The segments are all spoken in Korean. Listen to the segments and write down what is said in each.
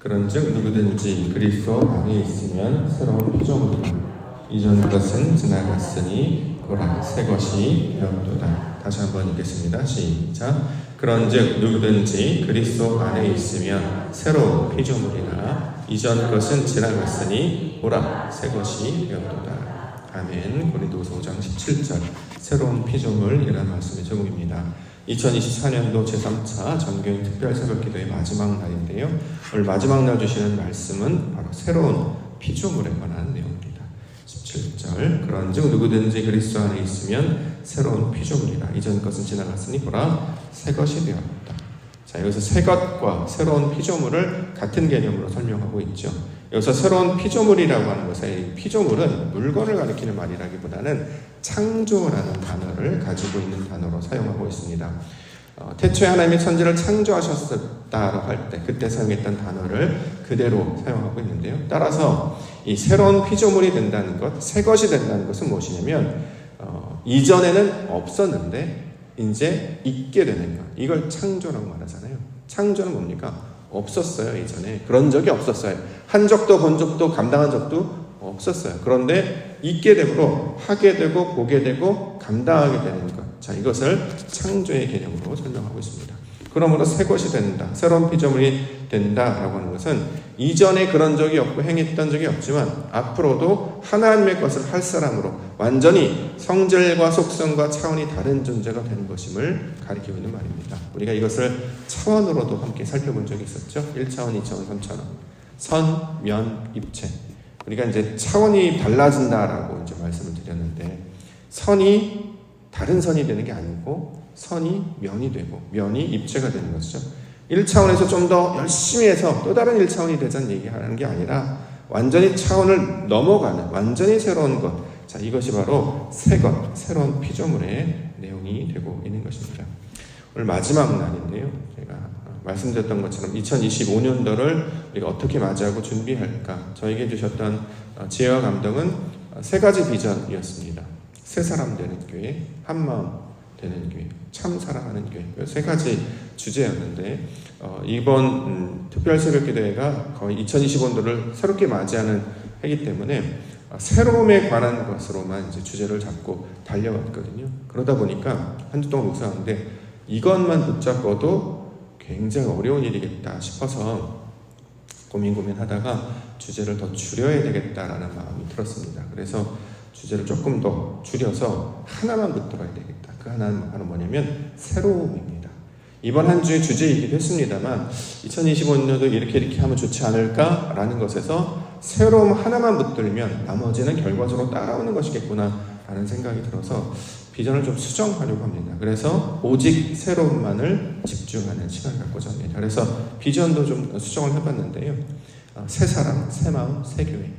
그런즉 누구든지 그리스도 안에 있으면 새로운 피조물이라. 이전 것은 지나갔으니 보라 새 것이 되었도다. 다시 한번 읽겠습니다. 시작. 그런즉 누구든지 그리스도 안에 있으면 새로운 피조물이라. 이전 것은 지나갔으니 보라 새 것이 되었도다. 아멘. 고린도후서 5장 17절 새로운 피조물이라는 말씀의 제목입니다. 2024년도 제3차 전교인 특별 새벽기도의 마지막 날인데요. 오늘 마지막 날 주시는 말씀은 바로 새로운 피조물에 관한 내용입니다. 17절 그런즉 누구든지 그리스도 안에 있으면 새로운 피조물이라. 이전 것은 지나갔으니 보라 새 것이 되었다. 자, 여기서 새 것과 새로운 피조물을 같은 개념으로 설명하고 있죠. 여기서 새로운 피조물이라고 하는 것은 피조물은 물건을 가리키는 말이라기보다는 창조라는 단어를 가지고 있는 단어로 사용하고 있습니다. 태초에 하나님이 천지를 창조하셨다라고 할 때 그때 사용했던 단어를 그대로 사용하고 있는데요. 따라서 이 새로운 피조물이 된다는 것, 새 것이 된다는 것은 무엇이냐면 이전에는 없었는데 이제 있게 되는 것. 이걸 창조라고 말하잖아요. 창조는 뭡니까? 없었어요. 이전에 그런 적이 없었어요. 한 적도 본 적도 감당한 적도 없었어요. 그런데 있게 되므로 하게 되고 보게 되고 감당하게 되는 것. 자, 이것을 창조의 개념으로 설명하고 있습니다. 그러므로 새 것이 된다, 새로운 피조물이 된다라고 하는 것은 이전에 그런 적이 없고 행했던 적이 없지만 앞으로도 하나님의 것을 할 사람으로 완전히 성질과 속성과 차원이 다른 존재가 되는 것임을 가리키고 있는 말입니다. 우리가 이것을 차원으로도 함께 살펴본 적이 있었죠. 1차원, 2차원, 3차원. 선, 면, 입체. 우리가 이제 차원이 달라진다라고 이제 말씀을 드렸는데 선이 다른 선이 되는 게 아니고 선이 면이 되고 면이 입체가 되는 것이죠. 1차원에서 좀 더 열심히 해서 또 다른 1차원이 되자는 얘기하는 게 아니라 완전히 차원을 넘어가는 완전히 새로운 것. 자, 이것이 바로 새 것, 새로운 피조물의 내용이 되고 있는 것입니다. 오늘 마지막 날인데요. 제가 말씀드렸던 것처럼 2025년도를 우리가 어떻게 맞이하고 준비할까? 저에게 주셨던 지혜와 감동은 세 가지 비전이었습니다. 새 사람 되는 교회, 한 마음 되는 교회, 참 사랑하는 교회. 세 가지 주제였는데 이번 특별 새벽기도회가 거의 2025년도를 새롭게 맞이하는 해기 때문에 새로움에 관한 것으로만 이제 주제를 잡고 달려왔거든요. 그러다 보니까 한 주 동안 묵상하는데 이것만 붙잡고도 굉장히 어려운 일이겠다 싶어서 고민하다가 주제를 더 줄여야 되겠다라는 마음이 들었습니다. 그래서 주제를 조금 더 줄여서 하나만 붙들어야 되겠다. 그 하나는 바로 뭐냐면 새로움입니다. 이번 한 주의 주제이기도 했습니다만 2025년도 이렇게 하면 좋지 않을까라는 것에서 새로움 하나만 붙들면 나머지는 결과적으로 따라오는 것이겠구나 라는 생각이 들어서 비전을 좀 수정하려고 합니다. 그래서 오직 새로움만을 집중하는 시간을 갖고자 합니다. 그래서 비전도 좀 수정을 해봤는데요. 새 사람, 새 마음, 새 교회.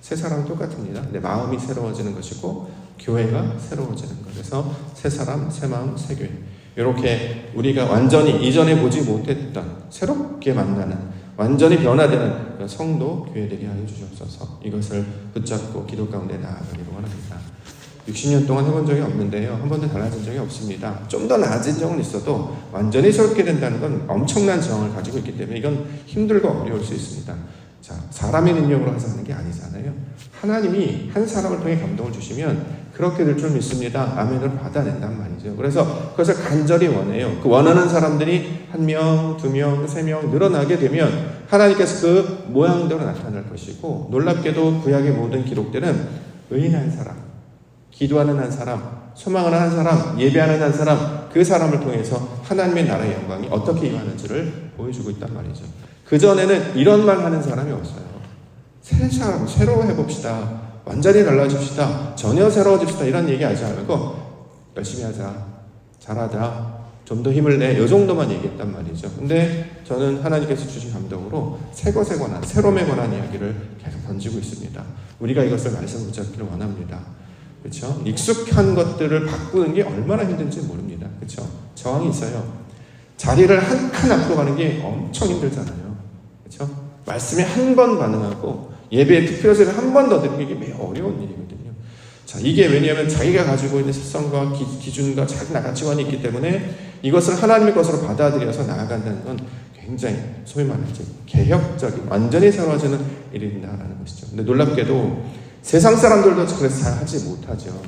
새 사람은 똑같습니다. 근데 마음이 새로워지는 것이고 교회가 새로워지는 것. 그래서 새 사람, 새 마음, 새 교회. 이렇게 우리가 완전히 이전에 보지 못했던 새롭게 만나는 완전히 변화되는 성도 교회되게 하여 주시옵소서. 이것을 붙잡고 기도 가운데 나아가기를 원합니다. 60년 동안 해본 적이 없는데요. 한 번도 달라진 적이 없습니다. 좀 더 나아진 적은 있어도 완전히 새롭게 된다는 건 엄청난 저항을 가지고 있기 때문에 이건 힘들고 어려울 수 있습니다. 자, 사람의 능력으로 해서 하는 게 아니잖아요. 하나님이 한 사람을 통해 감동을 주시면 그렇게 될 줄 믿습니다. 아멘을 받아낸단 말이죠. 그래서 그것을 간절히 원해요. 그 원하는 사람들이 1명, 2명, 3명 늘어나게 되면 하나님께서 그 모양대로 나타날 것이고 놀랍게도 구약의 모든 기록들은 의인한 사람, 기도하는 한 사람, 소망하는 한 사람, 예배하는 한 사람, 그 사람을 통해서 하나님의 나라의 영광이 어떻게 임하는지를 보여주고 있단 말이죠. 그전에는 이런 말 하는 사람이 없어요. 새 사람, 새로 해봅시다. 완전히 달라집시다. 전혀 새로워집시다. 이런 얘기 하지 않고 열심히 하자. 잘하자. 좀 더 힘을 내. 이 정도만 얘기했단 말이죠. 근데 저는 하나님께서 주신 감동으로 새 것에 관한, 새로움에 관한 이야기를 계속 던지고 있습니다. 우리가 이것을 말씀 붙잡기를 원합니다. 그렇죠? 익숙한 것들을 바꾸는 게 얼마나 힘든지 모릅니다. 그렇죠? 저항이 있어요. 자리를 한 칸 앞으로 가는 게 엄청 힘들잖아요. 그렇죠? 말씀에 한 번 반응하고 예배에 투표해서 한 번 더 드리는 게 매우 어려운 일이거든요. 자, 이게 왜냐하면 자기가 가지고 있는 습성과 기준과 자기 가치관이 있기 때문에 이것을 하나님의 것으로 받아들여서 나아간다는 건 굉장히 소위 말하는 개혁적인, 완전히 새로워지는 일이 된다라는 것이죠. 근데 놀랍게도 세상 사람들도 그래서 잘 하지 못하죠.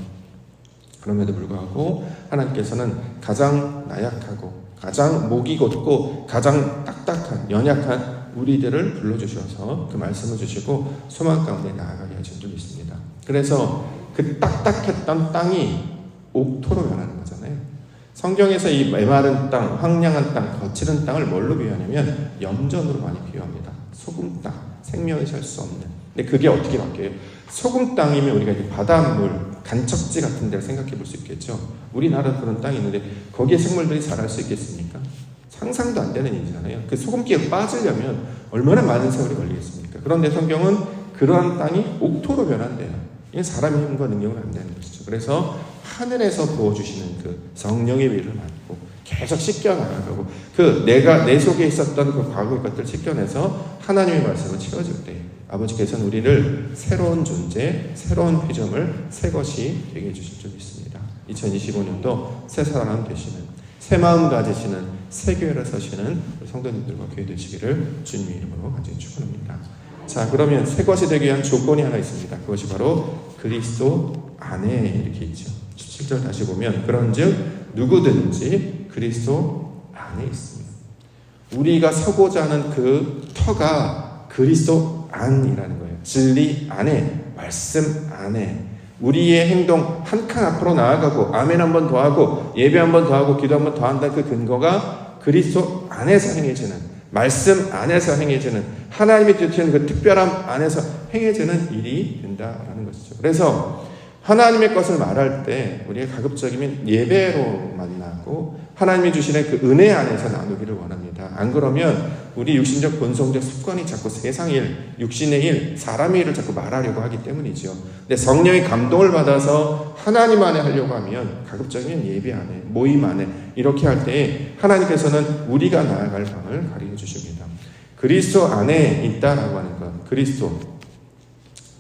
그럼에도 불구하고 하나님께서는 가장 나약하고 가장 목이 곧고 가장 딱딱한, 연약한 우리들을 불러주셔서 그 말씀을 주시고 소망 가운데 나아가게 하신 적이 있습니다. 그래서 그 딱딱했던 땅이 옥토로 변하는 거잖아요. 성경에서 이 메마른 땅, 황량한 땅, 거칠은 땅을 뭘로 비유하냐면 염전으로 많이 비유합니다. 소금 땅, 생명이 살 수 없는. 근데 그게 어떻게 바뀌어요? 소금 땅이면 우리가 이제 바닷물, 간척지 같은 데를 생각해 볼 수 있겠죠. 우리나라 그런 땅이 있는데 거기에 생물들이 자랄 수 있겠습니까? 상상도 안 되는 일이잖아요. 그 소금기가 빠지려면 얼마나 많은 세월이 걸리겠습니까? 그런데 성경은 그러한 땅이 옥토로 변한대요. 이게 사람의 힘과 능력은 안 되는 것이죠. 그래서 하늘에서 부어주시는 그 성령의 위를 받고 계속 씻겨나가고 그 내 속에 있었던 그 과거의 것들을 씻겨내서 하나님의 말씀을 채워줄 때 아버지께서는 우리를 새로운 존재, 새로운 피조물, 새 것이 되게 해주실 줄 믿습니다. 2025년도 새 사람 되시는, 새 마음 가지시는, 새 교회를 서시는 성도님들과 교회 되시기를 주님의 이름으로 간절히 축원합니다. 자, 그러면 새 것이 되기 위한 조건이 하나 있습니다. 그것이 바로 그리스도 안에 이렇게 있죠. 17절 다시 보면 그런즉 누구든지 그리스도 안에 있습니다. 우리가 서고자 하는 그 터가 그리스도 안이라는 거예요. 진리 안에, 말씀 안에 우리의 행동 한 칸 앞으로 나아가고 아멘 한 번 더 하고 예배 한 번 더 하고 기도 한 번 더 한다는 그 근거가 그리스도 안에서 행해지는, 말씀 안에서 행해지는, 하나님이 주시는 그 특별함 안에서 행해지는 일이 된다라는 것이죠. 그래서 하나님의 것을 말할 때 우리가 가급적이면 예배로 만나고 하나님이 주시는 그 은혜 안에서 나누기를 원합니다. 안 그러면 우리 육신적 본성적 습관이 자꾸 세상 일, 육신의 일, 사람의 일을 자꾸 말하려고 하기 때문이죠. 근데 성령의 감동을 받아서 하나님 안에 하려고 하면 가급적이면 예배 안에, 모임 안에 이렇게 할 때 하나님께서는 우리가 나아갈 방을 가르쳐 주십니다. 그리스도 안에 있다라고 하는 것, 그리스도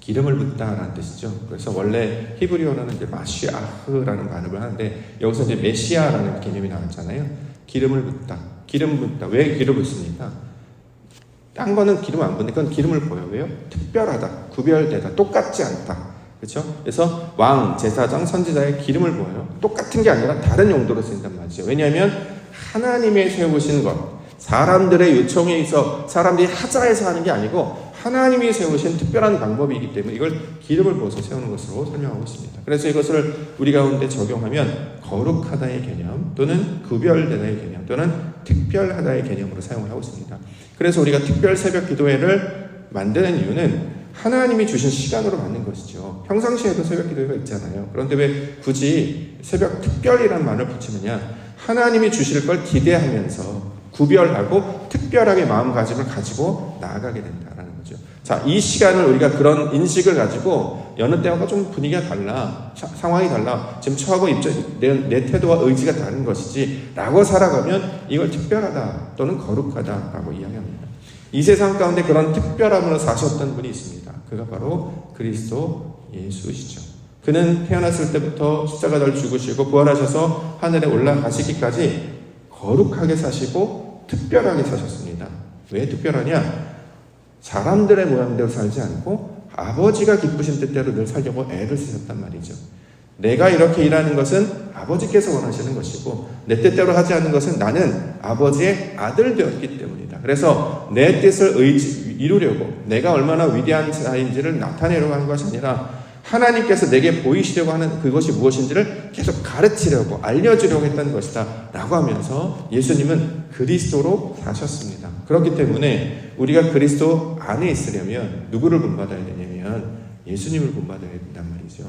기름을 붓다라는 뜻이죠. 그래서 원래 히브리어로는 이제 마시아흐라는 발음을 하는데 여기서 이제 메시아라는 개념이 나왔잖아요. 기름을 붓다, 기름 붓다. 왜 기름을 붓습니까? 딴 거는 기름 안 붓는데 그건 기름을 보여. 왜요? 특별하다, 구별되다, 똑같지 않다. 그렇죠? 그래서 왕, 제사장, 선지자의 기름을 보여요. 똑같은 게 아니라 다른 용도로 쓰인단 말이죠. 왜냐하면 하나님의 세우신 것, 사람들의 요청에 있어 사람들이 하자해서 하는 게 아니고 하나님이 세우신 특별한 방법이기 때문에 이걸 기름을 부어서 세우는 것으로 설명하고 있습니다. 그래서 이것을 우리 가운데 적용하면 거룩하다의 개념 또는 구별되다의 개념 또는 특별하다의 개념으로 사용을 하고 있습니다. 그래서 우리가 특별 새벽 기도회를 만드는 이유는 하나님이 주신 시간으로 만든 것이죠. 평상시에도 새벽 기도회가 있잖아요. 그런데 왜 굳이 새벽 특별이라는 말을 붙이느냐? 하나님이 주실 걸 기대하면서 구별하고 특별하게 마음가짐을 가지고 나아가게 된다라는 거죠. 자, 이 시간을 우리가 그런 인식을 가지고 여느 때와 좀 분위기가 달라, 상황이 달라, 지금 처하고 내 태도와 의지가 다른 것이지 라고 살아가면 이걸 특별하다 또는 거룩하다라고 이야기합니다. 이 세상 가운데 그런 특별함으로 사셨던 분이 있습니다. 그가 바로 그리스도 예수시죠. 그는 태어났을 때부터 십자가를 죽으시고 부활하셔서 하늘에 올라가시기까지 거룩하게 사시고 특별하게 사셨습니다. 왜 특별하냐? 사람들의 모양대로 살지 않고 아버지가 기쁘신 뜻대로 늘 살려고 애를 쓰셨단 말이죠. 내가 이렇게 일하는 것은 아버지께서 원하시는 것이고 내 뜻대로 하지 않는 것은 나는 아버지의 아들 되었기 때문이다. 그래서 내 뜻을 이루려고 내가 얼마나 위대한 자인지를 나타내려고 하는 것이 아니라 하나님께서 내게 보이시려고 하는 그것이 무엇인지를 계속 가르치려고 알려주려고 했던 것이다 라고 하면서 예수님은 그리스도로 사셨습니다. 그렇기 때문에 우리가 그리스도 안에 있으려면 누구를 본받아야 되냐면 예수님을 본받아야 된단 말이죠.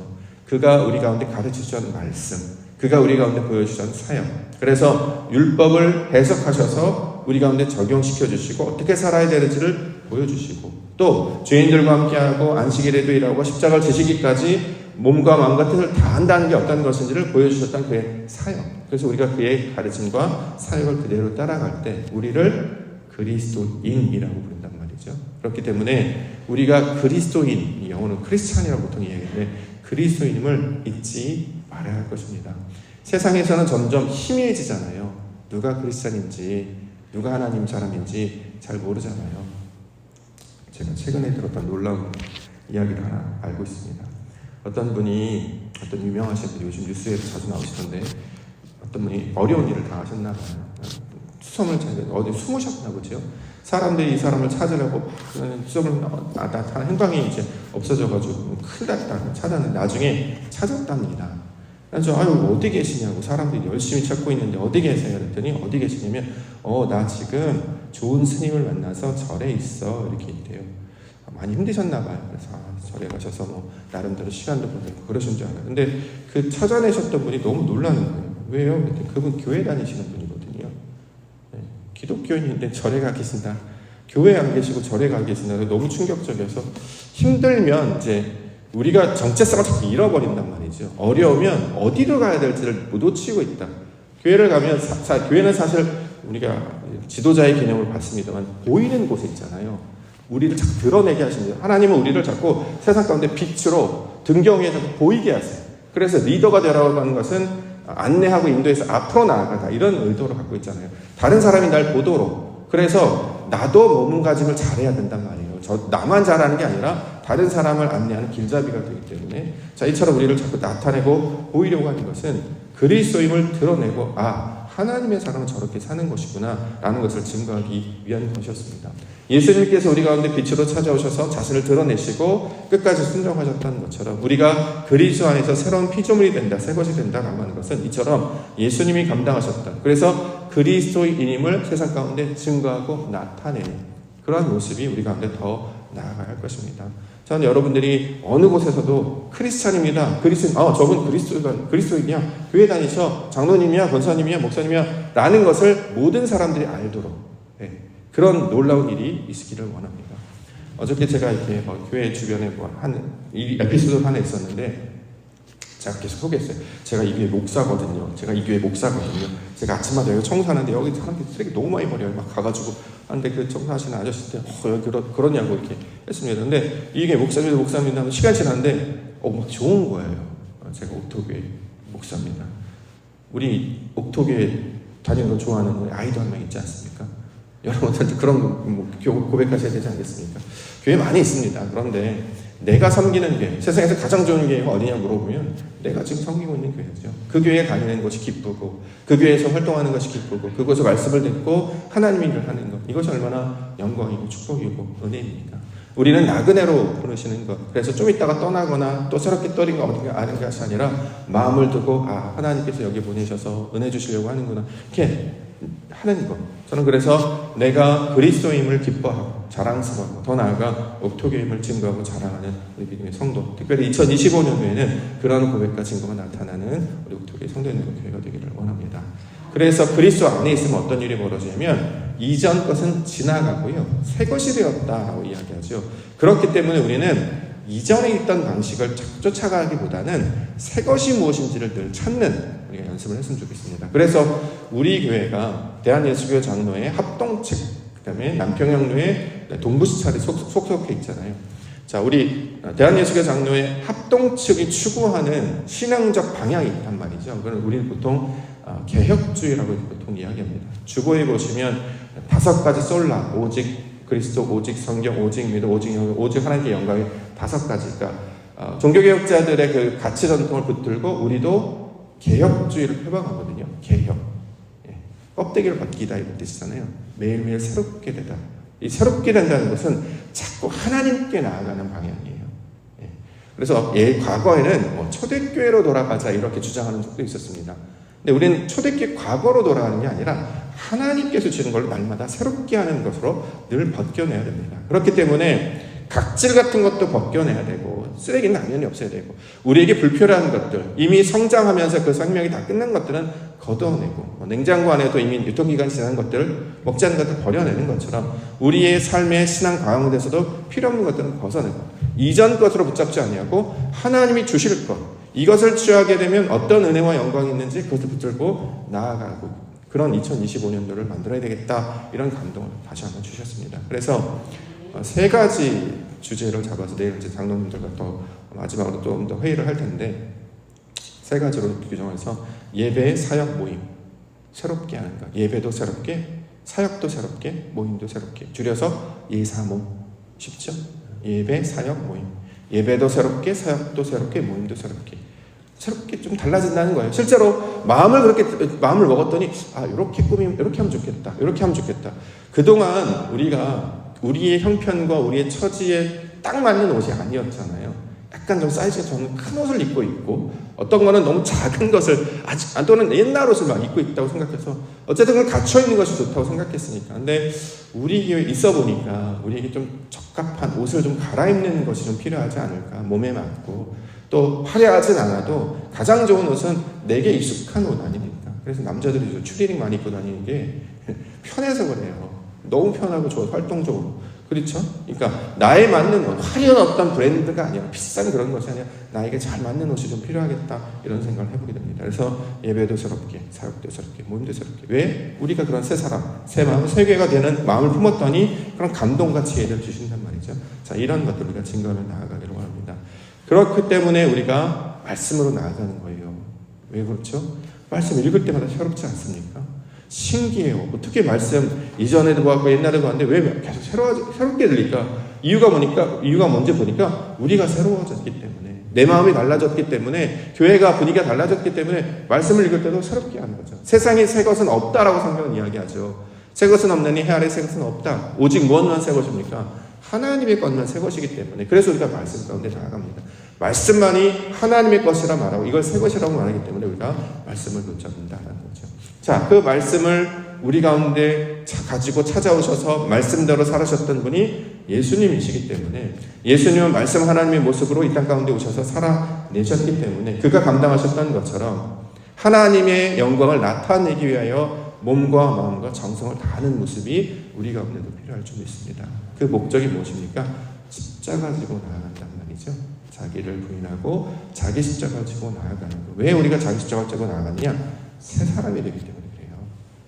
그가 우리 가운데 가르치시는 말씀, 그가 우리 가운데 보여주시는 사역, 그래서 율법을 해석하셔서 우리 가운데 적용시켜 주시고 어떻게 살아야 되는지를 보여주시고 또 죄인들과 함께하고 안식일에도 일하고 십자가를 지시기까지 몸과 마음과 뜻을 다 한다는 게 어떤 것인지를 보여주셨던 그의 사역. 그래서 우리가 그의 가르침과 사역을 그대로 따라갈 때 우리를 그리스도인이라고 부른단 말이죠. 그렇기 때문에 우리가 그리스도인, 영어는 크리스찬이라고 보통 이야기하는데 그리스도인임을 잊지 말아야 할 것입니다. 세상에서는 점점 희미해지잖아요. 누가 크리스찬인지 누가 하나님 사람인지 잘 모르잖아요. 제가 최근에 들었던 놀라운 이야기를 하나 알고 있습니다. 어떤 유명하신 분이 요즘 뉴스에도 자주 나오시던데, 어떤 분이 어려운 일을 당하셨나 봐요. 수som을 어디 숨으셨나 보죠. 사람들이 이 사람을 찾으려고 수som을 나타난 행방이 이제 없어져가지고 큰일 났다 찾았는데 나중에 찾았답니다. 그래서 어디 계시냐고, 사람들이 열심히 찾고 있는데 어디 계세요? 그랬더니 어디 계시냐면 나 지금 좋은 스님을 만나서 절에 있어, 이렇게 있대요. 많이 힘드셨나 봐요. 그래서 절에 가셔서 뭐 나름대로 시간도 보내고 그러신 줄 알아요. 근데 그 찾아내셨던 분이 너무 놀라는 거예요. 왜요? 그랬더니 그분 교회 다니시는 분이거든요. 네, 기독교인인데 절에 가 계신다. 교회 안 계시고 절에 가 계신다. 너무 충격적이어서, 힘들면 이제 우리가 정체성을 자꾸 잃어버린단 말이죠. 어려우면 어디로 가야 될지를 못 놓치고 있다. 교회를 가면 교회는 사실 우리가 지도자의 개념을 받습니다만 보이는 곳에 있잖아요. 우리를 자꾸 드러내게 하십니다. 하나님은 우리를 자꾸 세상 가운데 빛으로 등경 위에 자꾸 보이게 하세요. 그래서 리더가 되라고 하는 것은 안내하고 인도해서 앞으로 나아가다, 이런 의도를 갖고 있잖아요. 다른 사람이 날 보도록. 그래서 나도 몸가짐을 잘해야 된단 말이에요. 나만 잘하는 게 아니라 다른 사람을 안내하는 길잡이가 되기 때문에, 자, 이처럼 우리를 자꾸 나타내고 보이려고 하는 것은 그리스도임을 드러내고, 하나님의 사람은 저렇게 사는 것이구나 라는 것을 증거하기 위한 것이었습니다. 예수님께서 우리 가운데 빛으로 찾아오셔서 자신을 드러내시고 끝까지 순종하셨다는 것처럼, 우리가 그리스도 안에서 새로운 피조물이 된다, 새 것이 된다라고 하는 것은 이처럼 예수님이 감당하셨다. 그래서 그리스도인임을 세상 가운데 증거하고 나타내는 그러한 모습이 우리 가운데 더 나아가야 할 것입니다. 저는 여러분들이 어느 곳에서도 크리스찬입니다, 저분 그리스도인이야, 교회 다니셔, 장로님이야, 권사님이야, 목사님이야 라는 것을 모든 사람들이 알도록, 그런 놀라운 일이 있기를 원합니다. 어저께 제가 이렇게 교회 주변에 이 에피소드가 하나 있었는데, 제가 계속 소개했어요. 제가 이 교회 목사거든요. 제가 아침마다 여기 청소하는데 여기 사람들이 쓰레기 너무 많이 버려요. 막 가가지고 하는데, 그 청소하시는 아저씨한테 여기 그러냐고 이렇게 했습니다. 근데 이게 목사입니다. 시간 지났는데 막 좋은 거예요. 제가 옥토교회 목사입니다. 우리 옥토교회 다니는 거 좋아하는 우리 아이도 한 명 있지 않습니까? 여러분한테 그런 고백하셔야 되지 않겠습니까? 교회 많이 있습니다. 그런데 내가 섬기는 교회, 세상에서 가장 좋은 교회가 어디냐 물어보면 내가 지금 섬기고 있는 교회죠. 그 교회에 다니는 것이 기쁘고, 그 교회에서 활동하는 것이 기쁘고, 그곳에서 말씀을 듣고 하나님의 일을 하는 것, 이것이 얼마나 영광이고 축복이고 은혜입니까? 우리는 나그네로 부르시는 것, 그래서 좀 있다가 떠나거나 또 새롭게 떠린가 어딘가 아는 것이 아니라 마음을 두고 하나님께서 여기 보내셔서 은혜 주시려고 하는구나, 이렇게 하는 것. 저는 그래서 내가 그리스도임을 기뻐하고 자랑스러워하고, 더 나아가 옥토교임을 증거하고 자랑하는 우리 믿음의 성도, 특별히 2025년도에는 그러한 고백과 증거가 나타나는 우리 옥토교회 성도님의 교회가 되기를 원합니다. 그래서 그리스도 안에 있으면 어떤 일이 벌어지냐면 이전 것은 지나가고요, 새 것이 되었다라고 이야기하죠. 그렇기 때문에 우리는 이전에 있던 방식을 쫓아가기보다는 새 것이 무엇인지를 늘 찾는 우리가 연습을 했으면 좋겠습니다. 그래서 우리 교회가 대한예수교 장로회 합동측, 그 다음에 남평양로회 동부시찰에 속속해 있잖아요. 자, 우리 대한예수교 장로회 합동측이 추구하는 신앙적 방향이 있단 말이죠. 그건 우리는 보통 개혁주의라고 보통 이야기합니다. 주보에 보시면 5가지 솔라, 오직 그리스도, 오직 성경, 오직 믿음, 오직 영광, 오직 하나님께 영광이 5가지가 종교개혁자들의 그 가치 전통을 붙들고 우리도 개혁주의를 표방하거든요. 개혁, 껍데기를 벗기다 이런 뜻이잖아요. 매일매일 새롭게 되다. 이 새롭게 된다는 것은 자꾸 하나님께 나아가는 방향이에요. 그래서 과거에는 초대교회로 돌아가자 이렇게 주장하는 적도 있었습니다. 근데 우리는 초대교회 과거로 돌아가는 게 아니라 하나님께서 주는 걸 날마다 새롭게 하는 것으로 늘 벗겨내야 됩니다. 그렇기 때문에 각질 같은 것도 벗겨내야 되고, 쓰레기는 당연히 없어야 되고, 우리에게 불필요한 것들, 이미 성장하면서 그 생명이 다 끝난 것들은 걷어내고, 냉장고 안에도 이미 유통기간이 지난 것들을, 먹지 않는 것들을 버려내는 것처럼 우리의 삶의 신앙 가운데서도 필요 없는 것들은 벗어내고, 이전 것으로 붙잡지 아니하고 하나님이 주실 것, 이것을 취하게 되면 어떤 은혜와 영광이 있는지 그것을 붙들고 나아가고, 그런 2025년도를 만들어야 되겠다, 이런 감동을 다시 한번 주셨습니다. 그래서 3가지 주제를 잡아서 내일 이제 장로님들과 또 마지막으로 좀 더 회의를 할 텐데, 3가지로 규정해서 예배, 사역, 모임, 새롭게 하는 것, 예배도 새롭게, 사역도 새롭게, 모임도 새롭게. 줄여서 예사모. 쉽죠? 예배, 사역, 모임. 예배도 새롭게, 사역도 새롭게, 모임도 새롭게. 새롭게 좀 달라진다는 거예요. 실제로 마음을 먹었더니 이렇게 꾸미면 이렇게 하면 좋겠다. 이렇게 하면 좋겠다. 그동안 우리가 우리의 형편과 우리의 처지에 딱 맞는 옷이 아니었잖아요. 약간 좀 사이즈가 저는 큰 옷을 입고 있고 어떤 거는 너무 작은 것을 또는 옛날 옷을 막 입고 있다고 생각해서 어쨌든 그걸 갖춰 있는 것이 좋다고 생각했으니까. 근데 우리 교회에 있어 보니까 우리에게 좀 적합한 옷을 좀 갈아입는 것이 좀 필요하지 않을까. 몸에 맞고 또 화려하진 않아도 가장 좋은 옷은 내게 익숙한 옷 아닙니까? 그래서 남자들이 추리닝 많이 입고 다니는 게 편해서 그래요. 너무 편하고 좋아, 활동적으로. 그렇죠? 그러니까 나에 맞는 옷, 화려한 어떤 브랜드가 아니라 비싼 그런 것이 아니라 나에게 잘 맞는 옷이 좀 필요하겠다 이런 생각을 해보게 됩니다. 그래서 예배도 새롭게, 사역도 새롭게, 모임도 새롭게. 왜? 우리가 그런 새 사람, 새 마음, 새 교회가 되는 마음을 품었더니 그런 감동과 지혜를 주신단 말이죠. 자, 이런 것들 우리가 증거하며 나아가기로 합니다. 그렇기 때문에 우리가 말씀으로 나아가는 거예요. 왜 그렇죠? 말씀 읽을 때마다 새롭지 않습니까? 신기해요. 어떻게 말씀 이전에도 보았고 옛날에도 봤는데 왜 계속 새롭게 들릴까? 이유가 뭔지 보니까 우리가 새로워졌기 때문에, 내 마음이 달라졌기 때문에, 교회가 분위기가 달라졌기 때문에 말씀을 읽을 때도 새롭게 하는 거죠. 세상에 새 것은 없다라고 성경은 이야기하죠. 새 것은 없느니 해 아래 새 것은 없다. 오직 무엇만 새 것입니까? 하나님의 것만 새 것이기 때문에. 그래서 우리가 말씀 가운데 나아갑니다. 말씀만이 하나님의 것이라 말하고 이걸 새 것이라고 말하기 때문에 우리가 말씀을 붙잡는다는 거죠. 자, 그 말씀을 우리 가운데 가지고 찾아오셔서 말씀대로 살아셨던 분이 예수님이시기 때문에, 예수님은 말씀 하나님의 모습으로 이 땅 가운데 오셔서 살아내셨기 때문에 그가 감당하셨던 것처럼 하나님의 영광을 나타내기 위하여 몸과 마음과 정성을 다하는 모습이 우리 가운데도 필요할 줄 믿습니다. 그 목적이 무엇입니까? 십자가 지고 나아간단 말이죠. 자기를 부인하고 자기 십자가 지고 나아가는 거. 왜 우리가 자기 십자가 지고 나아가느냐? 새 사람이 되기 때문에 그래요.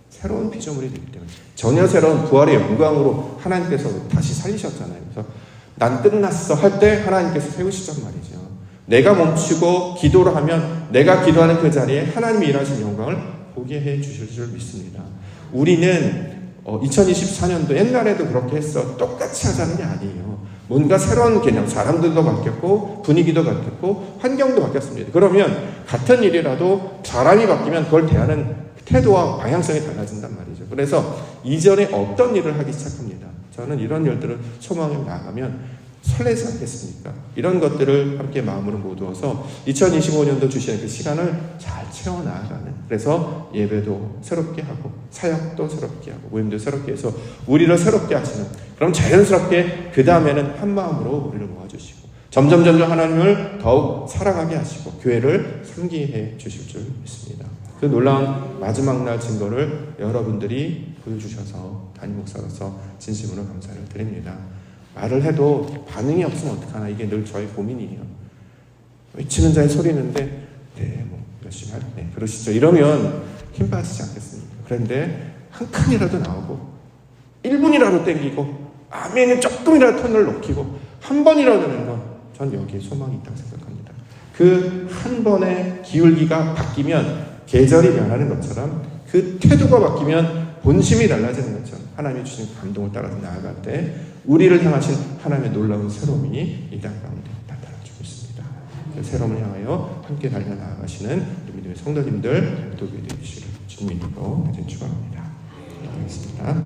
새로운 피조물이 되기 때문에. 전혀 새로운 부활의 영광으로 하나님께서 다시 살리셨잖아요. 그래서 난 끝났어 할 때 하나님께서 세우시단 말이죠. 내가 멈추고 기도를 하면 내가 기도하는 그 자리에 하나님이 일하신 영광을 보게 해 주실 줄 믿습니다. 우리는 2024년도 옛날에도 그렇게 했어 똑같이 하자는 게 아니에요. 뭔가 새로운 개념, 사람들도 바뀌었고 분위기도 바뀌었고 환경도 바뀌었습니다. 그러면 같은 일이라도 사람이 바뀌면 그걸 대하는 태도와 방향성이 달라진단 말이죠. 그래서 이전에 없던 일을 하기 시작합니다. 저는 이런 일들을 소망에 나아가면 설레지 않겠습니까? 이런 것들을 함께 마음으로 모두어서 2025년도 주시는 그 시간을 잘 채워나가는, 그래서 예배도 새롭게 하고 사역도 새롭게 하고 모임도 새롭게 해서 우리를 새롭게 하시는, 그럼 자연스럽게 그 다음에는 한 마음으로 우리를 모아주시고 점점 하나님을 더욱 사랑하게 하시고 교회를 섬기해 주실 줄 믿습니다. 그 놀라운 마지막 날 증거를 여러분들이 보여주셔서 담임 목사로서 진심으로 감사를 드립니다. 말을 해도 반응이 없으면 어떡하나, 이게 늘 저의 고민이에요. 외치는 자의 소리는데 열심히 할때 그러시죠. 이러면 힘 빠지지 않겠습니까? 그런데 한 칸이라도 나오고 1분이라도 땡기고 아멘이 조금이라도 톤을 높이고 한 번이라도 되는 건 전 여기에 소망이 있다고 생각합니다. 그 한 번의 기울기가 바뀌면 계절이 변하는 것처럼, 그 태도가 바뀌면 본심이 달라지는 것처럼 하나님이 주신 감동을 따라서 나아갈 때 우리를 향하신 하나님의 놀라운 새로움이 이 땅 가운데 나타나주고 있습니다. 그 새로움을 향하여 함께 달려 나아가시는 우리 믿음의 성도님들 도움이 되시기를 주님으로 축원합니다. 기도하겠습니다.